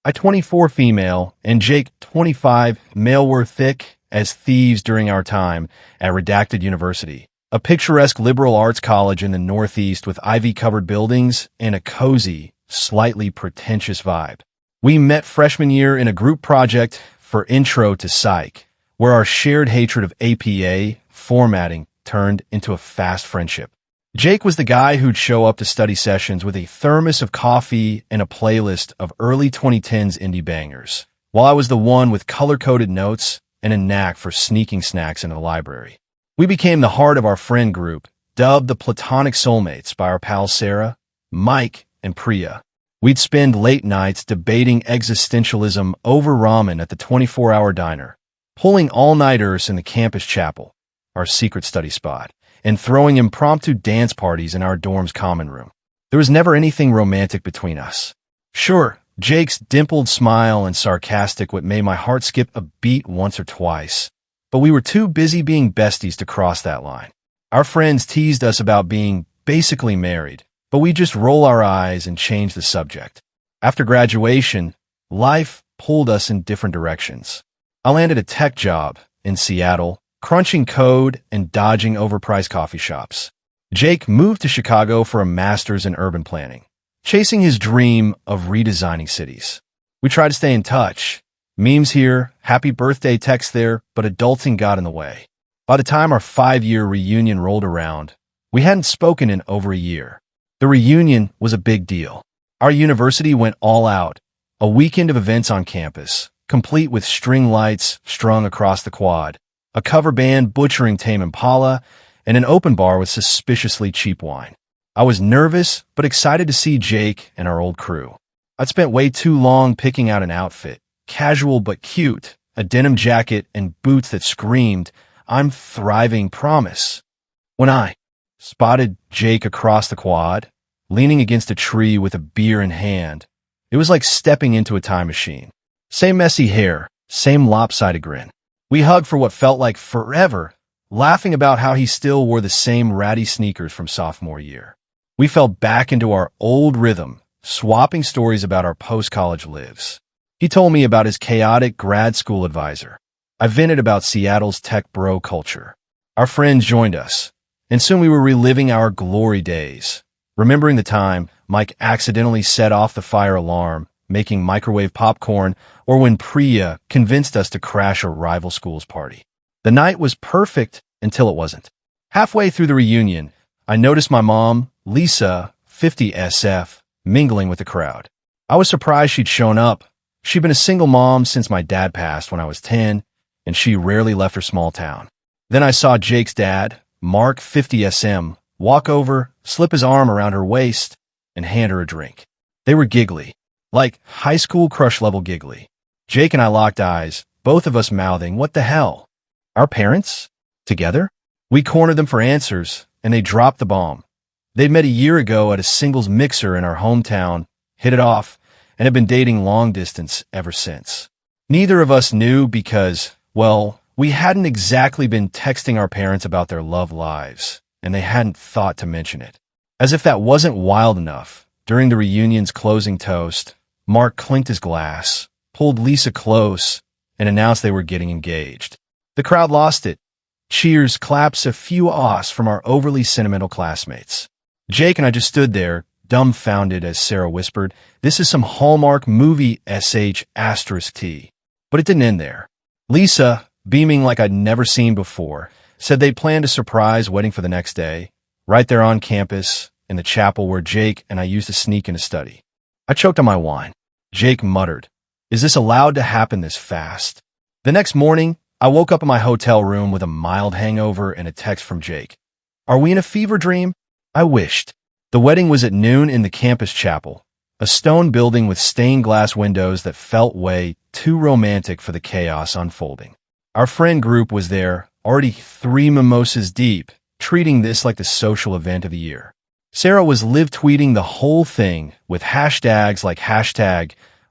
I 24 female, and Jake 25 male were thick as thieves during our time at Redacted University, a picturesque liberal arts college in the Northeast with ivy-covered buildings and a cozy, slightly pretentious vibe. We met freshman year in a group project for Intro to Psych, where our shared hatred of APA formatting turned into a fast friendship. Jake was the guy who'd show up to study sessions with a thermos of coffee and a playlist of early 2010s indie bangers, while I was the one with color-coded notes and a knack for sneaking snacks into the library. We became the heart of our friend group, dubbed the Platonic Soulmates by our pals Sarah, Mike, and Priya. We'd spend late nights debating existentialism over ramen at the 24-hour diner, pulling all-nighters in the campus chapel, our secret study spot, and throwing impromptu dance parties in our dorm's common room. There was never anything romantic between us. Sure, Jake's dimpled smile and sarcastic wit made my heart skip a beat once or twice, but we were too busy being besties to cross that line. Our friends teased us about being basically married, but we just roll our eyes and change the subject. After graduation, life pulled us in different directions. I landed a tech job in Seattle, crunching code and dodging overpriced coffee shops. Jake moved to Chicago for a master's in urban planning, chasing his dream of redesigning cities. We tried to stay in touch. Memes here, happy birthday texts there, but adulting got in the way. By the time our 5-year reunion rolled around, we hadn't spoken in over a year. The reunion was a big deal. Our university went all out, a weekend of events on campus, complete with string lights strung across the quad, a cover band butchering Tame Impala, and an open bar with suspiciously cheap wine. I was nervous, but excited to see Jake and our old crew. I'd spent way too long picking out an outfit, casual but cute, a denim jacket and boots that screamed, "I'm thriving promise," when I spotted Jake across the quad, leaning against a tree with a beer in hand. It was like stepping into a time machine. Same messy hair, same lopsided grin. We hugged for what felt like forever, laughing about how he still wore the same ratty sneakers from sophomore year. We fell back into our old rhythm, swapping stories about our post-college lives. He told me about his chaotic grad school advisor. I vented about Seattle's tech bro culture. Our friends joined us, and soon we were reliving our glory days, remembering the time Mike accidentally set off the fire alarm, making microwave popcorn, or when Priya convinced us to crash a rival school's party. The night was perfect until it wasn't. Halfway through the reunion, I noticed my mom, Lisa, 50 SF, mingling with the crowd. I was surprised she'd shown up. She'd been a single mom since my dad passed when I was 10, and she rarely left her small town. Then I saw Jake's dad, Mark, 50 SM, walk over, slip his arm around her waist, and hand her a drink. They were giggly, like high school crush-level giggly. Jake and I locked eyes, both of us mouthing, "What the hell? Our parents? Together?" We cornered them for answers, and they dropped the bomb. They'd met a year ago at a singles mixer in our hometown, hit it off, and had been dating long distance ever since. Neither of us knew because, well, we hadn't exactly been texting our parents about their love lives, and they hadn't thought to mention it. As if that wasn't wild enough, during the reunion's closing toast, Mark clinked his glass, pulled Lisa close, and announced they were getting engaged. The crowd lost it. Cheers, claps, a few ahs from our overly sentimental classmates. Jake and I just stood there, dumbfounded as Sarah whispered, "This is some Hallmark movie *T. But it didn't end there. Lisa, beaming like I'd never seen before, said they'd planned a surprise wedding for the next day, right there on campus, in the chapel where Jake and I used to sneak into study. I choked on my wine. Jake muttered, "Is this allowed to happen this fast?" The next morning, I woke up in my hotel room with a mild hangover and a text from Jake. "Are we in a fever dream?" I wished. The wedding was at noon in the campus chapel, a stone building with stained glass windows that felt way too romantic for the chaos unfolding. Our friend group was there, already 3 mimosas deep, treating this like the social event of the year. Sarah was live tweeting the whole thing with hashtags like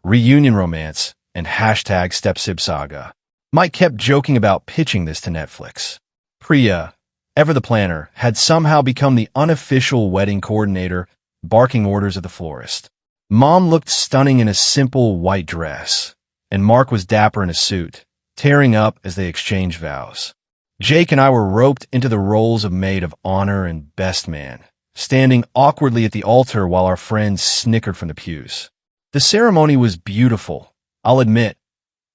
#reunion romance and #step-sib-saga. Mike kept joking about pitching this to Netflix. Priya, ever the planner, had somehow become the unofficial wedding coordinator, barking orders at the florist. Mom looked stunning in a simple white dress, and Mark was dapper in a suit, tearing up as they exchanged vows. Jake and I were roped into the roles of maid of honor and best man, standing awkwardly at the altar while our friends snickered from the pews. The ceremony was beautiful, I'll admit.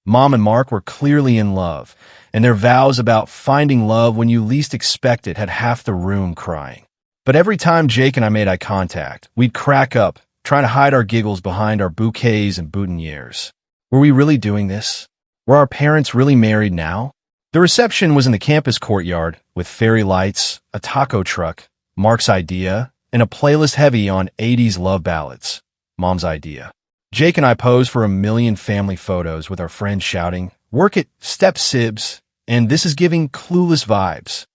Mom and Mark were clearly in love, and their vows about finding love when you least expect it had half the room crying. But every time Jake and I made eye contact, we'd crack up, trying to hide our giggles behind our bouquets and boutonnieres. Were we really doing this? Were our parents really married now? The reception was in the campus courtyard, with fairy lights, a taco truck, Mark's idea, and a playlist heavy on 80s love ballads. Mom's idea. Jake and I posed for a million family photos with our friends shouting, "Work it, Step-Sibs," and "This is giving clueless vibes."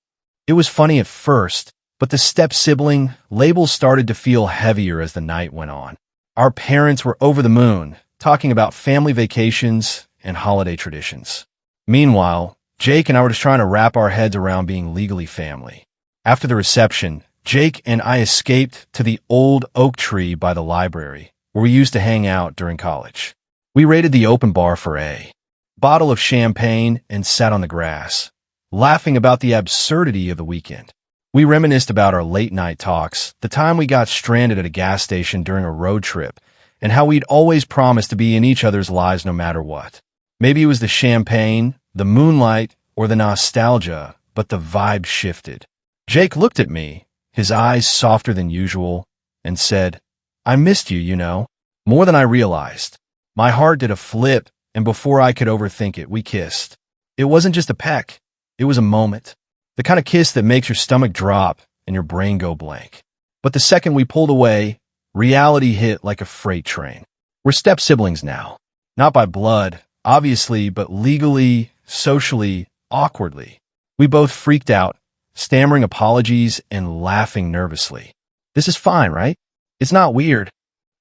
It was funny at first, but the step-sibling labels started to feel heavier as the night went on. Our parents were over the moon, talking about family vacations and holiday traditions. Meanwhile, Jake and I were just trying to wrap our heads around being legally family. After the reception, Jake and I escaped to the old oak tree by the library, where we used to hang out during college. We raided the open bar for a bottle of champagne and sat on the grass, laughing about the absurdity of the weekend. We reminisced about our late-night talks, the time we got stranded at a gas station during a road trip, and how we'd always promised to be in each other's lives no matter what. Maybe it was the champagne, the moonlight, or the nostalgia, but the vibe shifted. Jake looked at me, his eyes softer than usual, and said, "I missed you, you know, more than I realized." My heart did a flip, and before I could overthink it, we kissed. It wasn't just a peck, it was a moment. The kind of kiss that makes your stomach drop and your brain go blank. But the second we pulled away, reality hit like a freight train. We're step-siblings now. Not by blood, obviously, but legally, socially, awkwardly. We both freaked out, stammering apologies and laughing nervously. "This is fine, right? It's not weird,"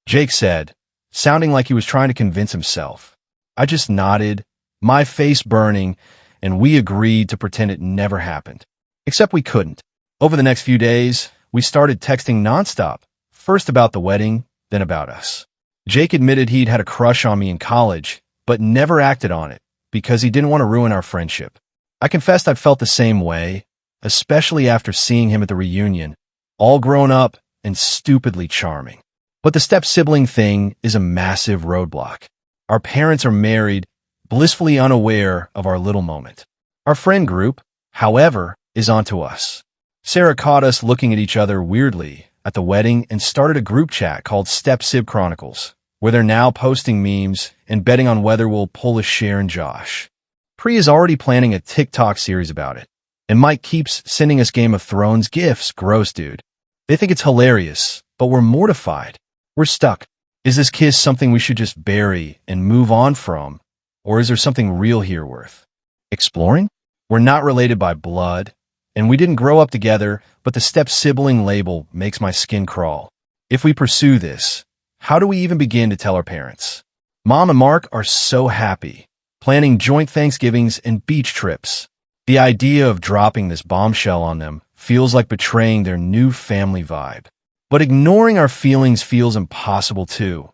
Jake said, sounding like he was trying to convince himself. I just nodded, my face burning, and we agreed to pretend it never happened. Except we couldn't. Over the next few days, we started texting nonstop, first about the wedding, then about us. Jake admitted he'd had a crush on me in college, but never acted on it, because he didn't want to ruin our friendship. I confessed I'd felt the same way, especially after seeing him at the reunion, all grown up and stupidly charming. But the step-sibling thing is a massive roadblock. Our parents are married, blissfully unaware of our little moment. Our friend group, however, is onto us. Sarah caught us looking at each other weirdly at the wedding and started a group chat called Step-Sib Chronicles, where they're now posting memes and betting on whether we'll pull a Cher and Josh. Pri is already planning a TikTok series about it, and Mike keeps sending us Game of Thrones gifs. Gross, dude. They think it's hilarious, but we're mortified. We're stuck. Is this kiss something we should just bury and move on from? Or is there something real here worth exploring? We're not related by blood, and we didn't grow up together, but the step-sibling label makes my skin crawl. If we pursue this, how do we even begin to tell our parents? Mom and Mark are so happy, planning joint Thanksgivings and beach trips. The idea of dropping this bombshell on them feels like betraying their new family vibe. But ignoring our feelings feels impossible too.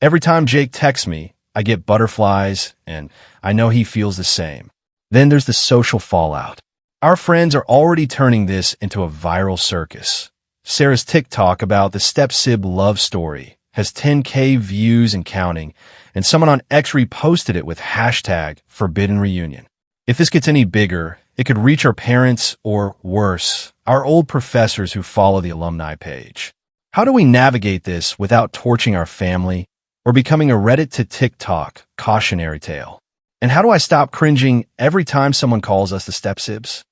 Every time Jake texts me, I get butterflies, and I know he feels the same. Then there's the social fallout. Our friends are already turning this into a viral circus. Sarah's TikTok about the step-sib love story has 10K views and counting, and someone on X reposted it with hashtag Forbidden Reunion. If this gets any bigger, it could reach our parents or, worse, our old professors who follow the alumni page. How do we navigate this without torching our family or becoming a Reddit to TikTok cautionary tale? And how do I stop cringing every time someone calls us the Step-Sibs?